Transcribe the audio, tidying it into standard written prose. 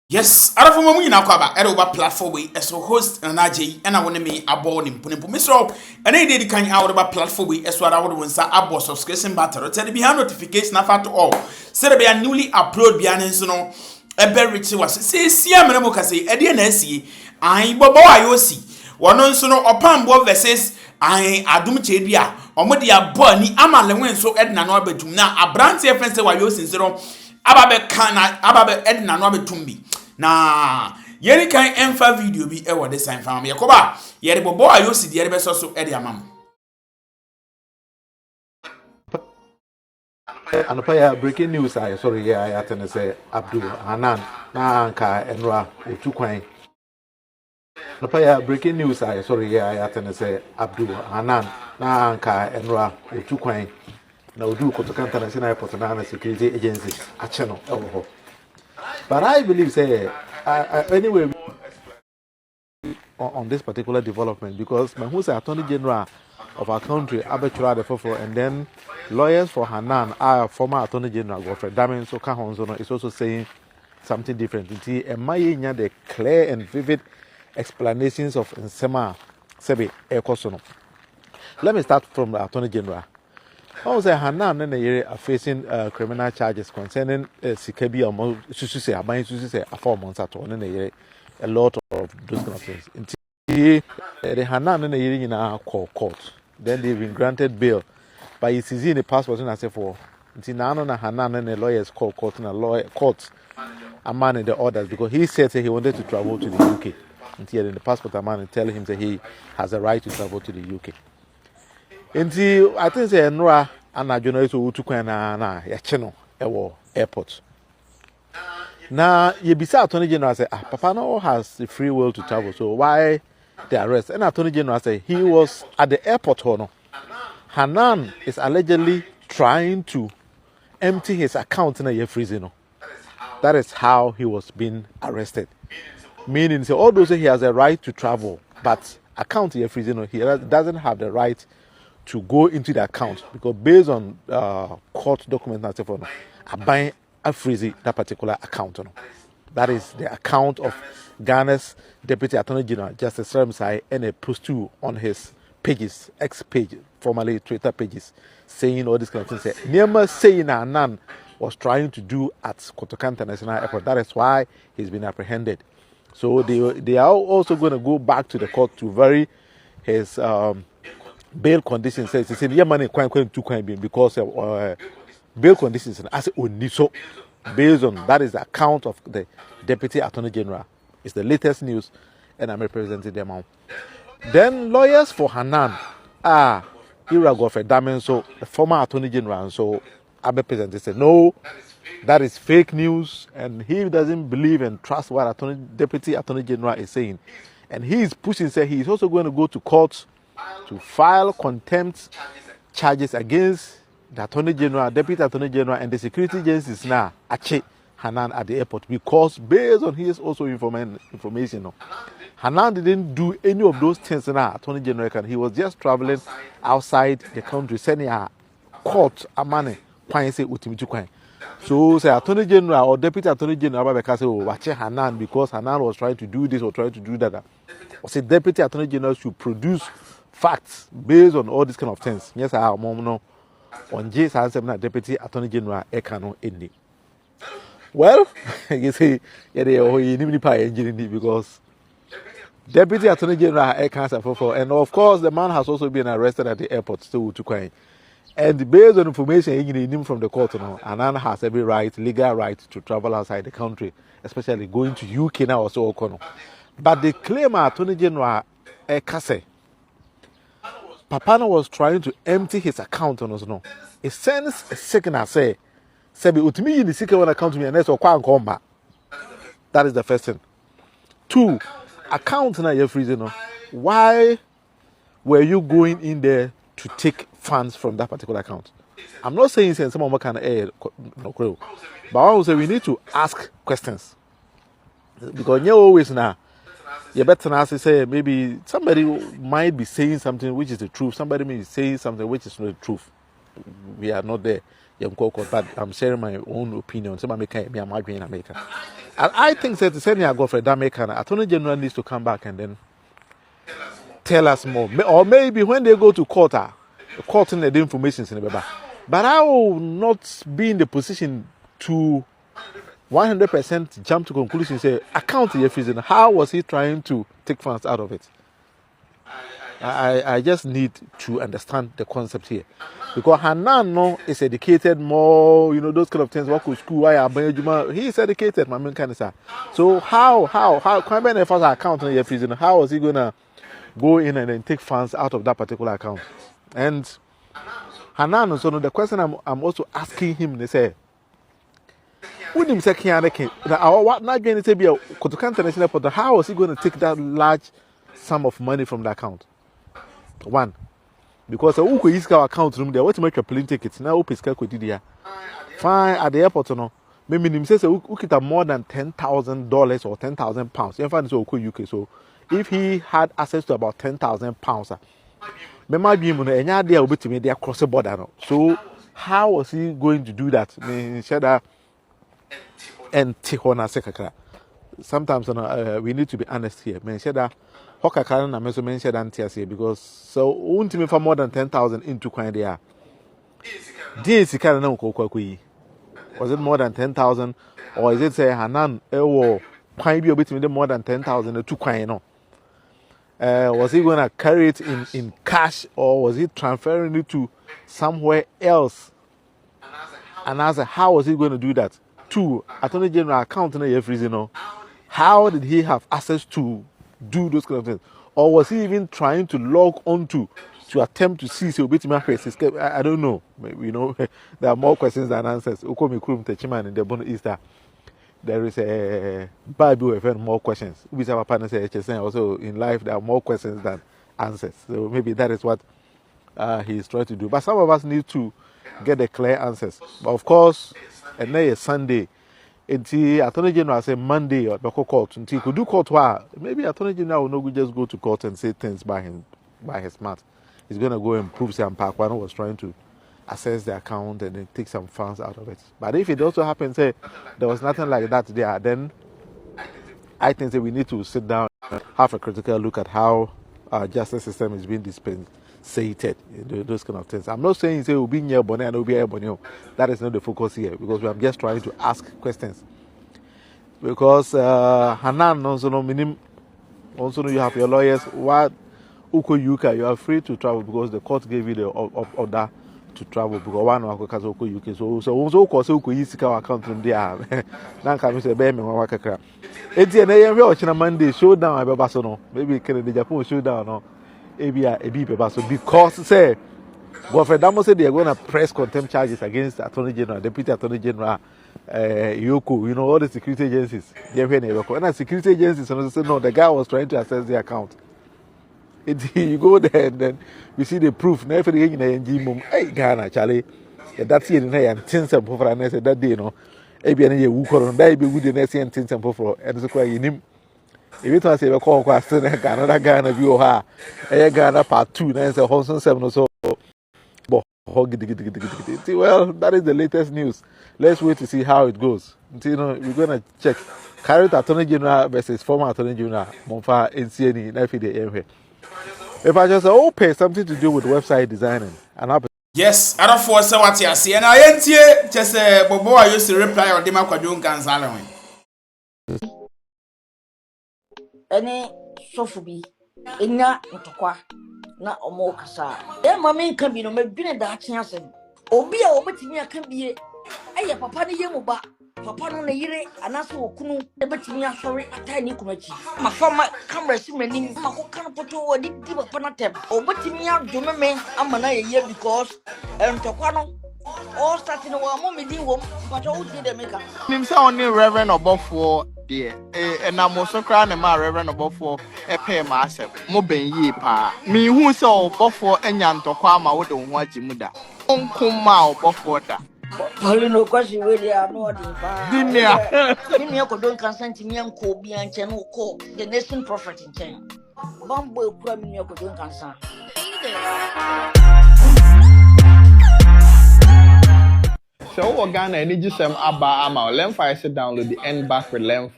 Yes, ara from mu nyina kwaba era oba platform we eso host na naje na woni me abo ni mpunimpu misro ena ide di kan awore ba platform we eso ara wode wonsa abo subscription button tell be notification afa to all say be newly upload bia ne nso no ebe rich was say sia mere mo kase ede na asie an Bobo Wayoosi wono nso no Opambour versus an Adom chedua omo de abo ni amale wen so edna no abadum na abrante efense Wayoosi nso ababe kana ababe edna no abetumbi na yeri kan emfa video bi e wo de sign fam yakoba yeri Bobo Wayoosi de yeri be so e de amam Anopaya breaking news I sorry I attend say Abdul Hanan na anka enra otukwan. Anopaya breaking news I sorry I attend say Abdul Hanan na anka enra otukwan. Na odu kotokanta national airport na security agencies a channel ewo. But I believe say anyway on this particular development because my who's Attorney General of our country, Abechura de Fofo, and then lawyers for Hanan, our former Attorney General, Godfrey Damin, so Kahonzono is also saying something different. And my the clear and vivid explanations of Nsema Sebi Ekosono. Let me start from the Attorney General. I say Hanan and the are facing criminal charges concerning Sikebi or Sususe, Abain Sususe, a 4 months at all, and a lot of those kind of things. The Hanan and the in our court. Then they've been granted bail. But it's easy in the passport and I say for until now na Hanan and the lawyers call court and a lawyer court a man in the orders because he said he wanted to travel to the UK. Until in the passport a man and tell him that he has a right to travel to the UK. Until I think say Nora and a journalist who took na channel airport. Now you be Attorney General say Papa no has the free will to travel, so why the arrest? And Attorney General say he was at the airport. No, Hanan is allegedly trying to empty his account in a freezing. That is how he was being arrested. Meaning, so although he has a right to travel, but account in a freezing, he doesn't have the right to go into the account because based on court documents and stuff, buying a freezing that particular account. That is the account of Ghana's Deputy Attorney General Justice Ramsay and a post two on his pages, X page, formerly Twitter pages, saying all this kind of things. Never saying Hanan was trying to do at Kotoka International Airport. That is why he's been apprehended. So they are also going to go back to the court to vary his bail conditions. Says he said, "Yeah, money because bail conditions." I say, "Oniso." Based on that is the account of the Deputy Attorney General. It's the latest news, and I'm representing them all. Then lawyers for Hanan Godfrey Damin, so the former Attorney General, so I represented said no, that is fake news, and he doesn't believe and trust what Deputy Attorney General is saying, and he is pushing. Say he is also going to go to court to file contempt charges against the Attorney General, Deputy Attorney General, and the security agencies now Ache Hanan at the airport because based on his also information, Hanan didn't do any of those things now. Attorney General, he was just traveling outside the country, sending a court a money. So say Attorney General or Deputy Attorney General because watch Hanan because Hanan was trying to do this or trying to do that. Or say Deputy Attorney General should produce facts based on all these kind of things. Yes, I am on J's answer Deputy Attorney General Ekano Indi. Well, you see, because Deputy Attorney General Ekano and of course the man has also been arrested at the airport still to coin. And based on information him from the court, Hanan has every right, legal right to travel outside the country, especially going to UK now or so. But the claim Attorney General Ekase Papano was trying to empty his account on us. No, it sends a signal say, "Sebi utimi in the second one account to me and that's okwa. That is the first thing. 2, account na your freezing. Why were you going in there to take funds from that particular account? I'm not saying someone can no, but I will say we need to ask questions because you always now. You better not say maybe somebody might be saying something which is the truth. Somebody may be saying something which is not the truth. We are not there. But I'm sharing my own opinion. Somebody can be a America. And I think that the senior Godfrey Damekan, Attorney General needs to come back and then tell us more. Or maybe when they go to court in the information in the paper. But I will not be in the position to 100% jump to conclusion. Say account your fees. How was he trying to take funds out of it? I just need to understand the concept here, because Hanan no is educated more, those kind of things. Walk to school, he is educated, my main kind of. So how can I first account on your fees? How was he gonna go in and then take funds out of that particular account? And Hanan, so the question I'm also asking him, they say, when him say what not going to be a international portal, how was he going to take that large sum of money from the account? One, because who is our account room there? What to make a plane ticket now? Who is there? Fine at the airport, no. Maybe him says who get more than $10,000 or £10,000. You find so UK. So if he had access to about £10,000, me might be able any idea will be to me they across the border. No. So how was he going to do that? Me shada and Tihona Sekaka. Sometimes we need to be honest here. Me shada. Hoka Karen and Meso mentioned Antias because so won't me for more than 10,000 into coin there. DNC can know was it more than 10,000 or is it say Hanan or quite be a bit more than 10,000 to coin? No, was he going to carry it in cash or was he transferring it to somewhere else? And as how was he going to do that? Two, Attorney General account in the freezing. How did he have access to do those kind of things, or was he even trying to log onto to attempt to see so bit I don't know. There are more questions than answers. Ukomi Krum Techiman in the Bono Easter. There is a Bible with more questions. Which our partner says also in life there are more questions than answers. So maybe that is what he is trying to do. But some of us need to get the clear answers. But of course, and then it's Sunday. Until Attorney General say Monday or court, until he could do court, maybe Attorney General will not just go to court and say things by his mouth. He's going to go and prove some Parkwano was trying to assess the account and then take some funds out of it. But if it also happens, say there was nothing like that there, then I think that we need to sit down and have a critical look at how our justice system is being dispensated. Those kind of things. I'm not saying say we'll be near Bonnie and we'll be here Bonnie. That is not the focus here because we are just trying to ask questions. Because Hanan also no minimum. Also you have your lawyers. What Uko UK you are free to travel because the court gave you the order to travel because one of because Uko UK. So also Uko East account from there. Now come say be me wa kakra. Eti na yen we ochina Monday showdown abeba so no. Maybe Kennedy Japan showdown no. So because say Godfrey Damo said they are going to press contempt charges against Attorney General, Deputy Attorney General, Yoko, all the security agencies. And the security agencies say no, the guy was trying to access the account. You go there and then you see the proof. Now if you get hey Ghana, Charlie, that's it. And things and for and I said that day, ABN you who that be good the next and things and for and so quite in if you want to say call question, another Ghana view her, a Ghana part 2, then say Honson 7 or so. Well, that is the latest news. Let's wait to see how it goes. We're gonna check. Current Attorney General versus former Attorney General, Monfa NCNE, Nafide. If I just pay something to do with website designing, and yes, I don't force what you see, and I ain't here. Just Bobo, I used to reply or Dema Kwadun Ganzalaway. Any sofubi enya ntokwa na omo kasa e mama nka bi no madwene da akye asem obi a obetimi aka bie eye papa ne yemu ba papa no na yire anaso okunu ebetimi asori atani kumachi mafama camera si mani makoka no poto wodi di papa na tem obetimi adwome me amana ye because ntokwa no all starting wa mo medi wom but all did the maker nim say only Reverend Obofo there and I'm also crying and my Reverend Obofo pay myself mo ben yi pa me hu say Obofo enya ntokwa ma wo de ho agimuda onkoma Obofo da Paulo no kwasi we dey no dey pa dinia ko don consent mi anko bi anche no ko the nation prophet in Kenya bambo ekura mi ko don consent sɛ wowɔ Ghana ani gye sɛm aba ama wo lemfa yɛ sɛ download the end back with lemfa